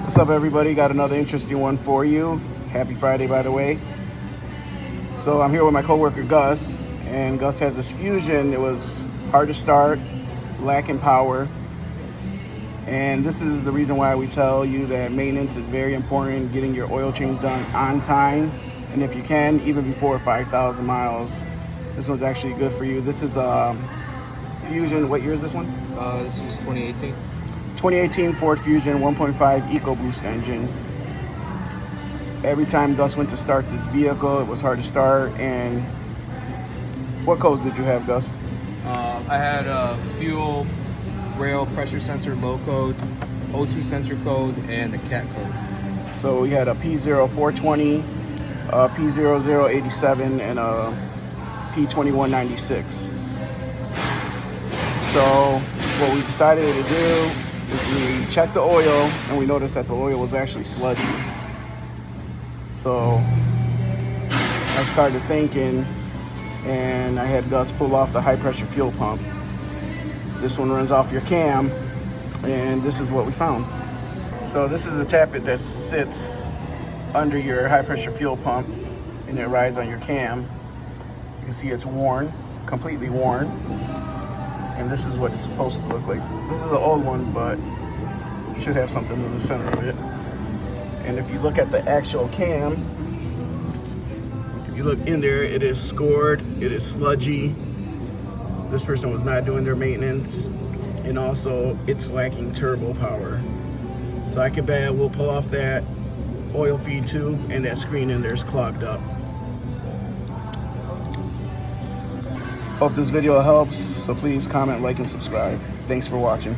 What's up, everybody? Got another interesting one for you. Happy Friday, by the way. So I'm here with my coworker Gus, and Gus has this Fusion. It was hard to start, lacking power, and this is the reason why we tell you that maintenance is very important. Getting your oil change done on time, and if you can, even before 5,000 miles. This one's actually good for you. This is a Fusion. What year is this one? This is 2018. 2018 Ford Fusion 1.5 EcoBoost engine. Every time Gus went to start this vehicle, it was hard to start. And what codes did you have, Gus? I had a fuel, rail, pressure sensor, low code, O2 sensor code, and the CAT code. So we had a P0420, a P0087, and a P2196. So what we decided to do, we checked the oil and we noticed that the oil was actually sludgy. So I started thinking, and I had Gus pull off the high pressure fuel pump. This one runs off your cam, and this is what we found. So this is the tappet that sits under your high pressure fuel pump, and it rides on your cam. You can see it's worn, completely worn. And this is what it's supposed to look like. This is the old one, but you should have something in the center of it. And if you look at the actual cam, if you look in there, it is scored, it is sludgy. This person was not doing their maintenance, and also it's lacking turbo power. So I could bet we'll pull off that oil feed tube, and that screen in there is clogged up. Hope this video helps, so please comment, like, and subscribe. Thanks for watching.